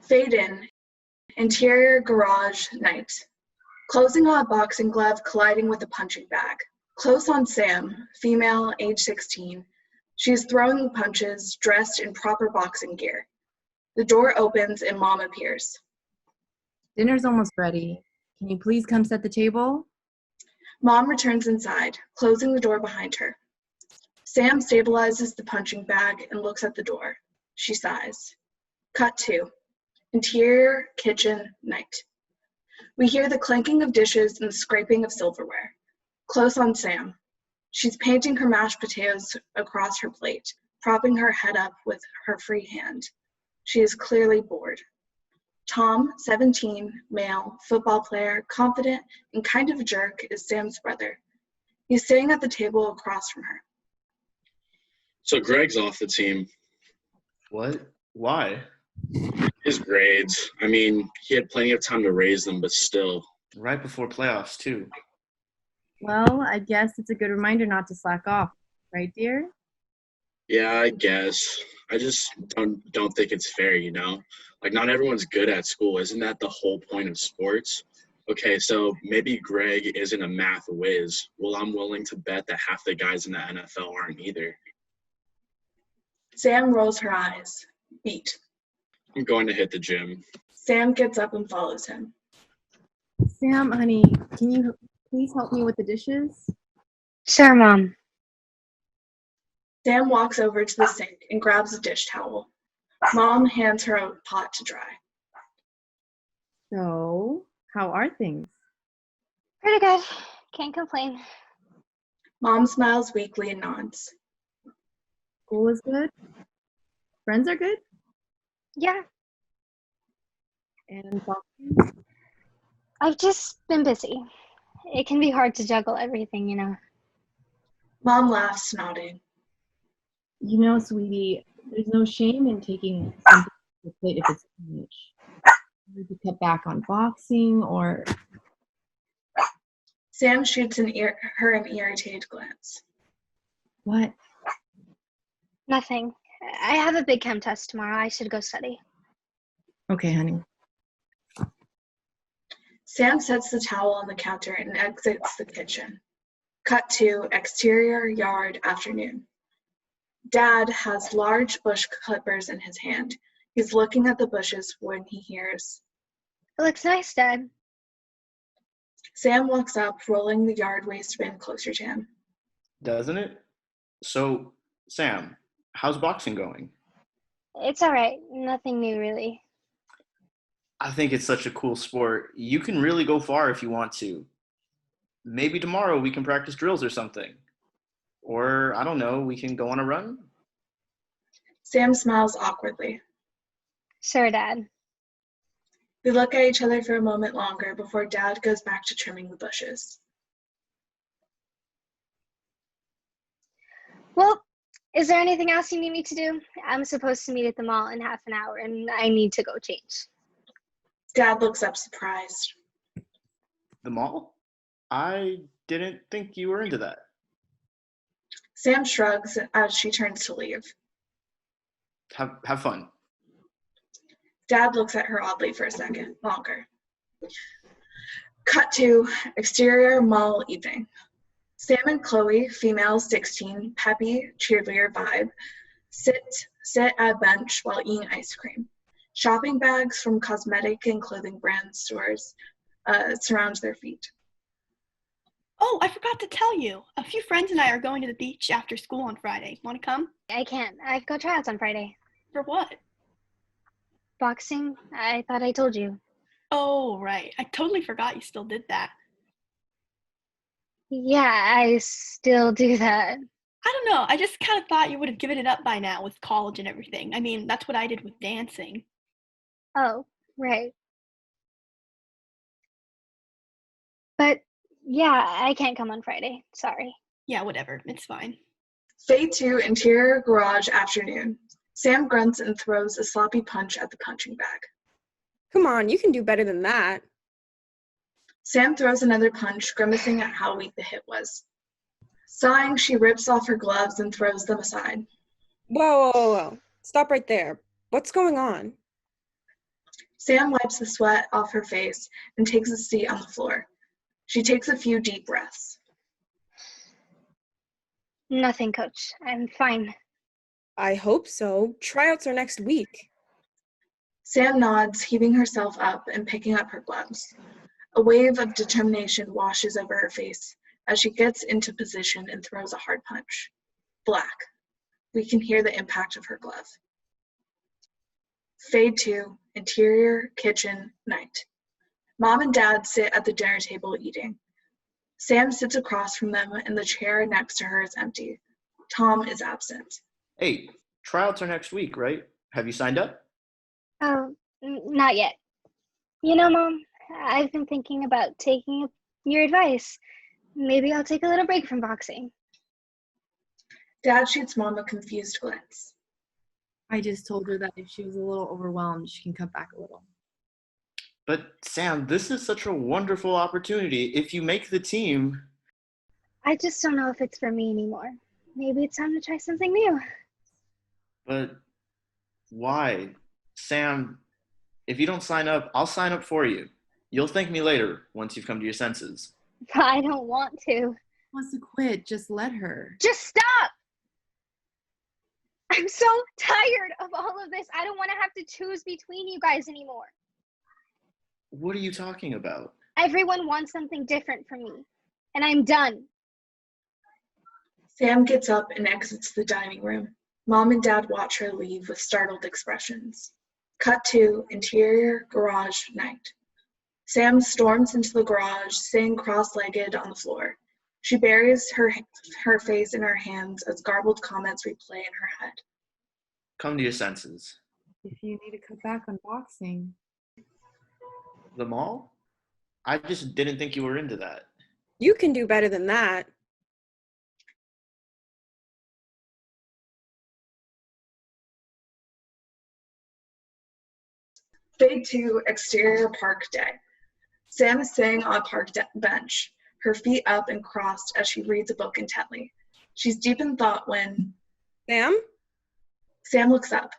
Fade in. Interior garage night. Closing on a boxing glove colliding with a punching bag. Close on Sam, female, age 16. She is throwing punches, dressed in proper boxing gear. The door opens and Mom appears. Dinner's almost ready. Can you please come set the table? Mom returns inside, closing the door behind her. Sam stabilizes the punching bag and looks at the door. She sighs. Cut 2. Interior kitchen night. We hear the clanking of dishes and the scraping of silverware. Close on Sam. She's painting her mashed potatoes across her plate, propping her head up with her free hand. She is clearly bored. Tom, 17, male, football player, confident, and kind of a jerk, is Sam's brother. He's sitting at the table across from her. So Greg's off the team. What? Why? His grades. I mean, he had plenty of time to raise them, but still. Right before playoffs, too. Well, I guess it's a good reminder not to slack off. Right, dear? Yeah, I guess. I just don't think it's fair, you know? Like, not everyone's good at school. Isn't that the whole point of sports? Okay, so maybe Greg isn't a math whiz. Well, I'm willing to bet that half the guys in the NFL aren't either. Sam rolls her eyes. Beat. I'm going to hit the gym. Sam gets up and follows him. Sam, honey, can you please help me with the dishes? Sure, Mom. Sam walks over to the sink and grabs a dish towel. Mom hands her a pot to dry. So, how are things? Pretty good. Can't complain. Mom smiles weakly and nods. School is good? Friends are good? Yeah, And boxing? I've just been busy. It can be hard to juggle everything, you know. Mom laughs, nodding. You know, sweetie, there's no shame in taking something off the plate if it's too much. You could cut back on boxing or... Sam shoots her an irritated glance. What? Nothing. I have a big chem test tomorrow. I should go study. Okay, honey. Sam sets the towel on the counter and exits the kitchen. Cut to exterior yard afternoon. Dad has large bush clippers in his hand. He's looking at the bushes when he hears. It looks nice, Dad. Sam walks up, rolling the yard waste bin closer to him. Doesn't it? So, Sam, how's boxing going? It's all right. Nothing new, really. I think it's such a cool sport. You can really go far if you want to. Maybe tomorrow we can practice drills or something. Or, I don't know, we can go on a run? Sam smiles awkwardly. Sure, Dad. They look at each other for a moment longer before Dad goes back to trimming the bushes. Well, is there anything else you need me to do? I'm supposed to meet at the mall in half an hour, and I need to go change. Dad looks up surprised. The mall? I didn't think you were into that. Sam shrugs as she turns to leave. Have fun. Dad looks at her oddly for a second longer. Cut to exterior mall evening. Sam and Chloe, female 16, peppy, cheerleader vibe, sit at a bench while eating ice cream. Shopping bags from cosmetic and clothing brand stores surround their feet. Oh, I forgot to tell you. A few friends and I are going to the beach after school on Friday. Want to come? I can't. I've got tryouts on Friday. For what? Boxing? I thought I told you. Oh, right. I totally forgot you still did that. Yeah, I still do that. I don't know. I just kind of thought you would have given it up by now with college and everything. I mean, that's what I did with dancing. Oh, right. But yeah, I can't come on Friday. Sorry. Yeah, whatever. It's fine. Fade to interior garage afternoon. Sam grunts and throws a sloppy punch at the punching bag. Come on, you can do better than that. Sam throws another punch, grimacing at how weak the hit was. Sighing, she rips off her gloves and throws them aside. Whoa. Stop right there. What's going on? Sam wipes the sweat off her face and takes a seat on the floor. She takes a few deep breaths. Nothing, coach. I'm fine. I hope so. Tryouts are next week. Sam nods, heaving herself up and picking up her gloves. A wave of determination washes over her face as she gets into position and throws a hard punch. Black. We can hear the impact of her glove. Fade to interior, kitchen, night. Mom and Dad sit at the dinner table eating. Sam sits across from them and the chair next to her is empty. Tom is absent. Hey, tryouts are next week, right? Have you signed up? Oh, not yet. You know, Mom, I've been thinking about taking your advice. Maybe I'll take a little break from boxing. Dad shoots Mom a confused glance. I just told her that if she was a little overwhelmed, she can cut back a little. But Sam, this is such a wonderful opportunity. If you make the team, I just don't know if it's for me anymore. Maybe it's time to try something new. but why? Sam, if you don't sign up, I'll sign up for you. You'll thank me later once you've come to your senses. But I don't want to. She wants to quit, just let her. Just stop! I'm so tired of all of this. I don't want to have to choose between you guys anymore. What are you talking about? Everyone wants something different from me, and I'm done. Sam gets up and exits the dining room. Mom and Dad watch her leave with startled expressions. Cut to interior, garage, night. Sam storms into the garage, sitting cross-legged on the floor. She buries her face in her hands as garbled comments replay in her head. Come to your senses. If you need to cut back on boxing. The mall? I just didn't think you were into that. You can do better than that. Fade to exterior park day. Sam is sitting on a park bench, her feet up and crossed as she reads a book intently. She's deep in thought when Sam? Sam looks up.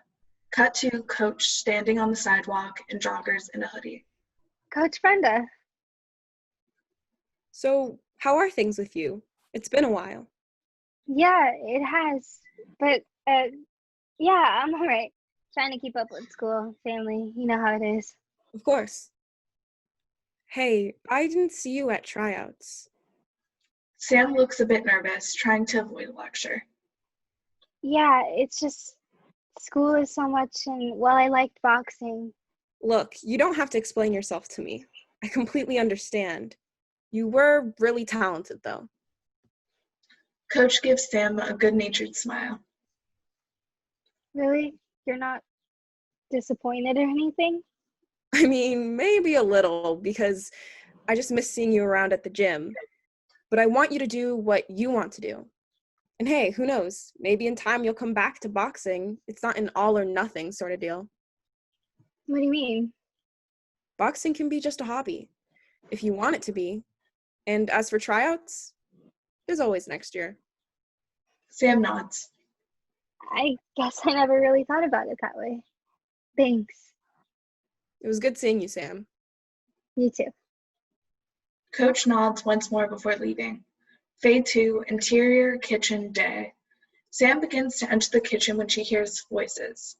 Cut to Coach standing on the sidewalk in joggers and a hoodie. Coach Brenda. So, how are things with you? It's been a while. Yeah, it has. But, yeah, I'm all right. Trying to keep up with school, family. You know how it is. Of course. Hey, I didn't see you at tryouts. Sam looks a bit nervous, trying to avoid a lecture. Yeah, it's just school is so much, and while I liked boxing. Look, you don't have to explain yourself to me. I completely understand. You were really talented, though. Coach gives Sam a good-natured smile. Really? You're not disappointed or anything? I mean, maybe a little, because I just miss seeing you around at the gym. But I want you to do what you want to do. And hey, who knows? Maybe in time you'll come back to boxing. It's not an all or nothing sort of deal. What do you mean? Boxing can be just a hobby, if you want it to be. And as for tryouts, there's always next year. Sam nods. I guess I never really thought about it that way. Thanks. It was good seeing you, Sam. You too. Coach nods once more before leaving. Fade to interior kitchen day. Sam begins to enter the kitchen when she hears voices.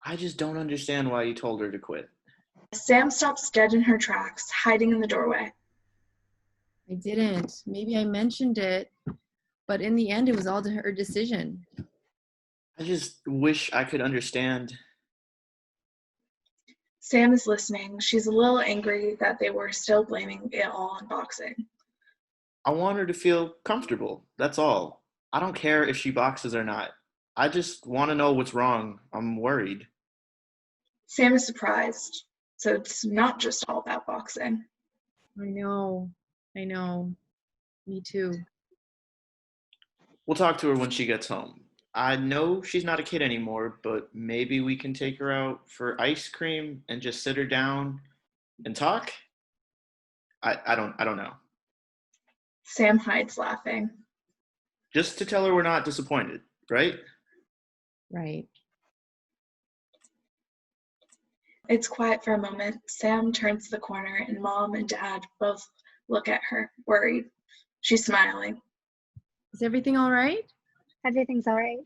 I just don't understand why you told her to quit. Sam stops dead in her tracks, hiding in the doorway. I didn't. Maybe I mentioned it, but in the end, it was all to her decision. I just wish I could understand. Sam is listening. She's a little angry that they were still blaming it all on boxing. I want her to feel comfortable. That's all. I don't care if she boxes or not. I just want to know what's wrong. I'm worried. Sam is surprised. So it's not just all about boxing. I know. Me too. We'll talk to her when she gets home. I know she's not a kid anymore, but maybe we can take her out for ice cream and just sit her down and talk? I don't know. Sam hides laughing. Just to tell her we're not disappointed, right? Right. It's quiet for a moment. Sam turns the corner and Mom and Dad both look at her, worried. She's smiling. Is everything all right? Everything's all right.